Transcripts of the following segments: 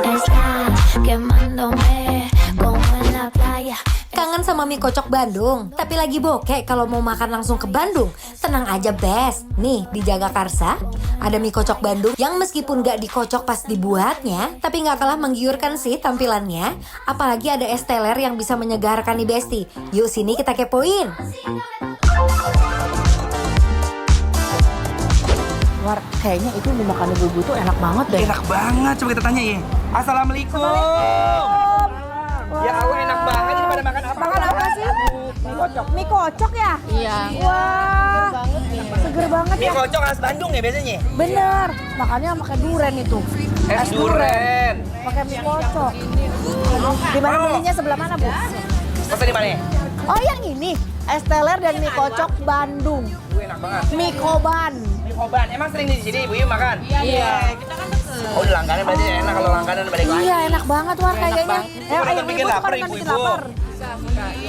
Está quemándome como en la playa. Kangen sama mie kocok Bandung, tapi lagi bokeh kalau mau makan langsung ke Bandung. Tenang aja best, nih di Jagakarsa ada mie kocok Bandung yang meskipun gak dikocok pas dibuatnya, tapi gak kalah menggiurkan sih tampilannya. Apalagi ada es teler yang bisa menyegarkan nih Besti. Yuk sini kita kepoin. War, kayaknya itu dimakan ibu-ibu tuh enak banget deh. Enak banget, coba kita tanya ya. Assalamualaikum. Ya Allah, enak banget. Ini pada makan apa? Makan apa sih? Mie kocok. Mie kocok ya? Iya. Wah, seger banget Mie ya. kocok khas Bandung ya biasanya? Bener, makannya pakai duren itu. Es duren. Pakai mie kocok. Di mana Mau. belinya sebelah mana, Bu? Pesan di mana ya? Oh, yang ini. Es teler dan mie kocok Bandung. Enak banget. Mie koban. Mie koban. Emang sering di sini Ibu Yu makan? Iya. Oh, udah langganan berarti enak kalau langganan balik lagi. Iya, enak banget War kayaknya. Udah bikin lapar, ibu-ibu.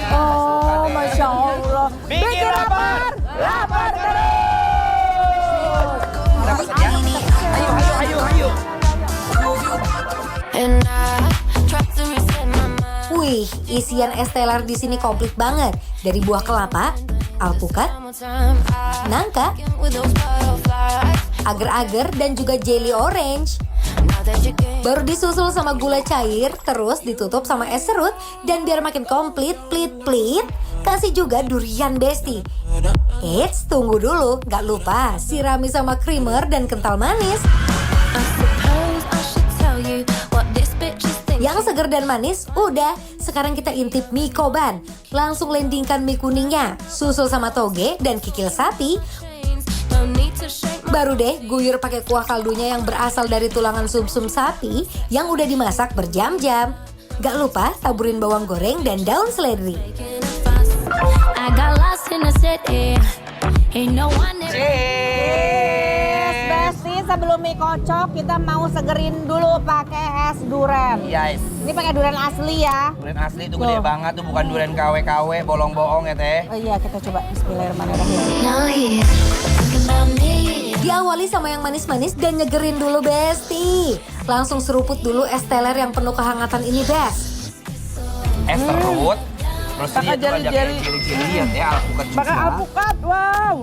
Oh, Masya Allah. Bikin lapar. Lapar terus. Dapat ya? Ayo. And I tried to reset my mind. Wih, isian es teler di sini komplit banget. Dari buah kelapa, alpukat, One more time, I nangka, with those butterflies. agar-agar, dan juga jelly orange. Now that you came, Baru disusul sama gula cair, terus ditutup sama es serut. Dan biar makin komplit, plit, kasih juga durian Besti. Eits, tunggu dulu, gak lupa sirami sama creamer dan kental manis. I suppose I should tell you what this bitch is thinking. Yang seger dan manis, udah. Sekarang kita intip mie koban. Langsung landingkan mie kuningnya, susul sama toge dan kikil sapi. No need to shake my Baru deh guyur pakai kuah kaldunya yang berasal dari tulangan sumsum sapi yang udah dimasak berjam-jam. Gak lupa taburin bawang goreng dan daun seledri. fuss. I got lost in the city. Ain't no one there. Yes, Besti, sebelum mie kocok kita mau segerin dulu pakai es duren. Yes. Ini pakai duren asli ya. Durian asli itu gede Tuh. banget tuh, bukan durian KW-KW, bolong-bohong ya teh. Oh iya, kita coba bismillahirrahmanirrahim. Now he's thinking about me. Diawali sama yang manis-manis dan nyegerin dulu Besti. Langsung seruput dulu es teler yang penuh kehangatan ini Bes. Es serut. Terus Pakai dia tuh ada kayak jeli-jeli. jeli-jeli ya teh, alpukat juga. Pakai alpukat, wow.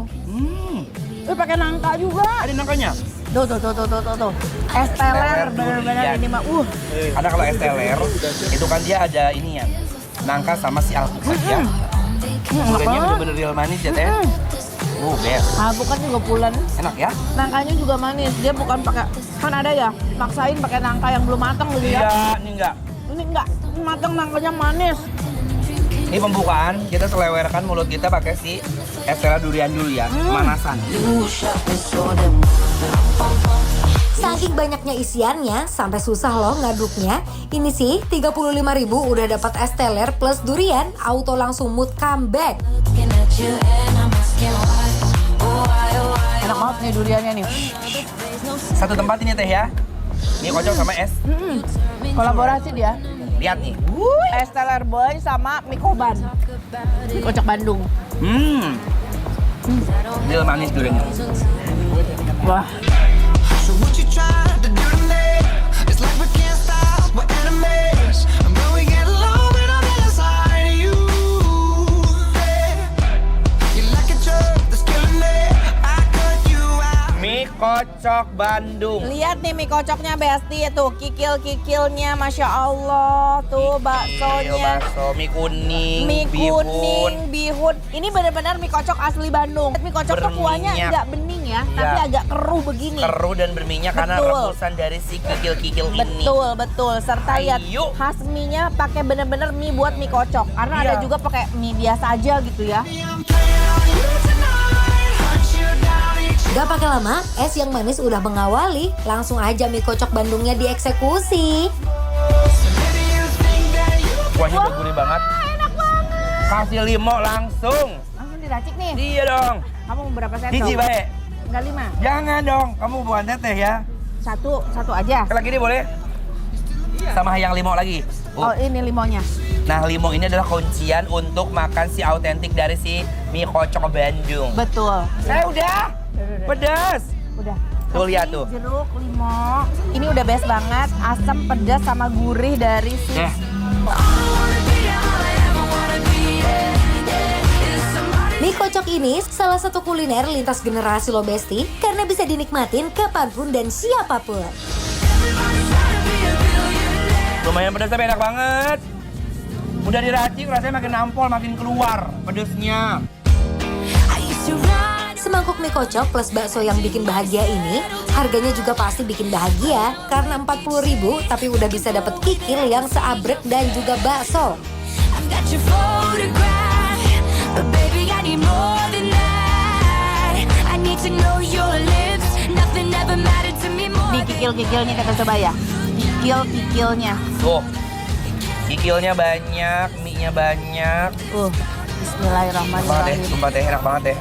Ini pakai nangka juga. Ada nangkanya? Tuh. Es teler Teler bener-bener durian. ini mah. Karena kalau es teler itu kan dia ada ini ya, nangka sama si alpukat ya. Duriannya bener-bener real manis ya teh. Best. Alpukat juga pulen. Enak ya? Nangkanya juga manis. Dia bukan pakai, kan ada ya, maksain pakai nangka yang belum matang gitu ya. Iya, ini enggak. Ini enggak, ini matang nangkanya manis. Ini pembukaan, kita selewerkan mulut kita pakai si es teler durian dulu ya, pemanasan. Saking banyaknya isiannya, sampai susah loh ngaduknya. Ini sih 35.000 udah dapat es teler plus durian, auto langsung mood comeback. Looking at you and I'm asking why. Oh, why? Enak banget nih duriannya nih. Satu tempat ini teh ya, mie kocok sama es. Kolaborasi dia. Lihat nih. Es teler boy sama mie koban. Mie kocok Bandung. Real manis duriannya. Wah. So what you trying to do to me? It's like we can't stop, we're enemies. And when we get low, we don't let us hide you. You're like a drug that's killing me. I cut you out. Mie kocok Bandung. Lihat nih mie kocoknya Besti tuh, kikil-kikilnya Masya Allah. Tuh baksonya. Bakso, mie kuning, Mie bihun. kuning, bihun. Ini benar-benar mie kocok asli Bandung. Mie kocok tuh kuahnya Berminyak. nggak bening ya, Iya. tapi agak keruh begini. Keruh dan berminyak karena Betul. rebusan dari si kikil-kikil ini. Betul. Serta lihat Ayo. khas mie-nya pakai bener-bener mie buat mie kocok. Karena Iya. ada juga pakai mie biasa aja gitu ya. I'm playing on you tonight. Hunt you down each Gak pakai lama, es yang manis udah mengawali. Langsung aja mie kocok Bandungnya dieksekusi. Maybe you think that you Kuahnya udah gurih banget. Enak banget. Kasih limo langsung. Langsung diracik nih. Iya dong. Kamu mau berapa sendok? Hiji baik. Enggak 5. Jangan dong, kamu bukan teteh ya. Satu aja. Lagi ini boleh? Sama yang limo lagi. Oh, ini limonya. Nah, limo ini adalah kuncian untuk makan si autentik dari si mie kocok Bandung. Betul. Saya udah. Pedas. Udah. Tuh lihat tuh. Jeruk, limau. Ini udah best banget. Asam, pedas, sama gurih dari si Deh. Mie kocok ini salah satu kuliner lintas generasi lo Besti karena bisa dinikmatin kapanpun dan siapapun. Lumayan pedas tapi enak banget. Udah diracik rasanya makin nampol, makin keluar pedesnya. Semangkuk mie kocok plus bakso yang bikin bahagia ini harganya juga pasti bikin bahagia karena 40.000 tapi udah bisa dapet kikil yang seabrek dan juga bakso. I've got your photograph, but baby I need more than that. I need to know your lips. Nothing ever mattered to me more. di kikil-kikilnya kita coba ya. Kikil-kikilnya. Tuh. Kikilnya banyak, mie-nya banyak. Bismillahirrahmanirrahim. Sumpah deh, enak banget deh.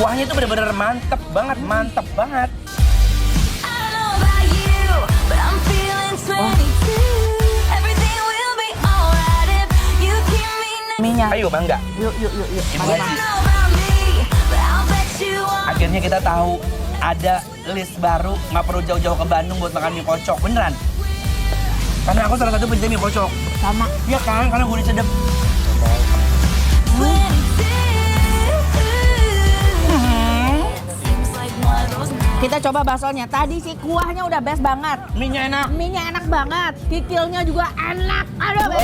Kuahnya tuh bener-bener mantep banget. I don't know about you, but I'm feeling 22. Everything will be alright if you keep me next. Mie-nya. Ayo bangga. Yuk. Ibu Mari, Haji. I don't know about me, but I'll bet you want. Akhirnya kita tahu ada list baru, nggak perlu jauh-jauh ke Bandung buat makan mie kocok, beneran. Karena aku salah satu pencinta mie kocok. Sama. Iya kan, karena gurih sedap. 22. Seems like one of those nights. Kita coba baksonya. Tadi sih kuahnya udah best banget. Mie-nya enak. Mie-nya enak banget. Kikilnya juga enak. Aduh.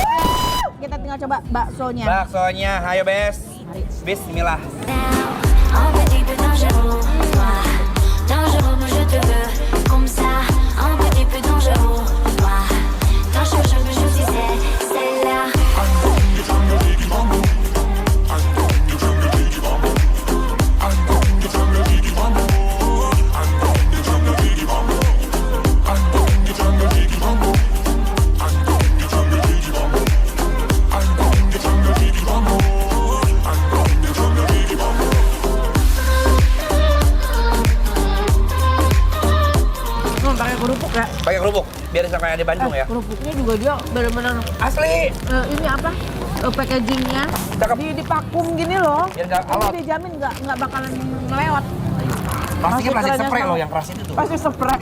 Kita tinggal coba baksonya. Baksonya, ayo Bes. Mari. Bismillah. Now, un petit peu dangereux, toi. Dangereux, moi je te veux comme ça. Un petit peu dangereux, toi. Quand je suis celle-là. Pakai kerupuk ya. Pakai kerupuk, biar bisa kayak di Bandung ya. Kerupuknya juga dia bener-bener Asli. ini apa? Packagingnya Cakep. di vakum gini loh. Biar nggak alot. Jadi dijamin nggak bakalan melewat. Plastiknya Masih plastik kerennya spray sama. loh, yang keras itu tuh. Pasti spray.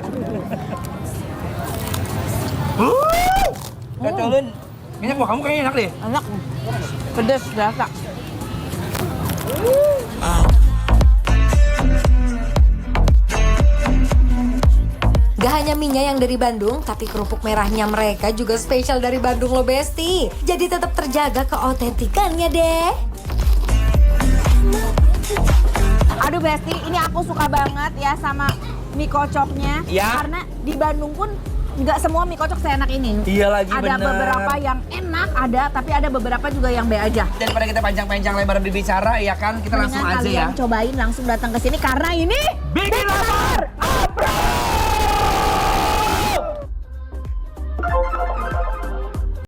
Kecolun. Ini buah kamu kayaknya enak deh. Enak. Pedes biasa. Gak hanya mie-nya yang dari Bandung, tapi kerupuk merahnya mereka juga spesial dari Bandung lo Besti. Jadi tetap terjaga keautentikannya deh. Aduh Besti, ini aku suka banget ya sama mie kocoknya. Ya. Karena di Bandung pun nggak semua mie kocok seenak ini. Iya lagi, ada bener. beberapa yang enak, tapi ada beberapa juga yang B aja. Daripada kita panjang-panjang lebar berbicara, ya kan kita langsung Mendingan aja ya. kalian cobain langsung datang ke sini karena ini Bikin lapar!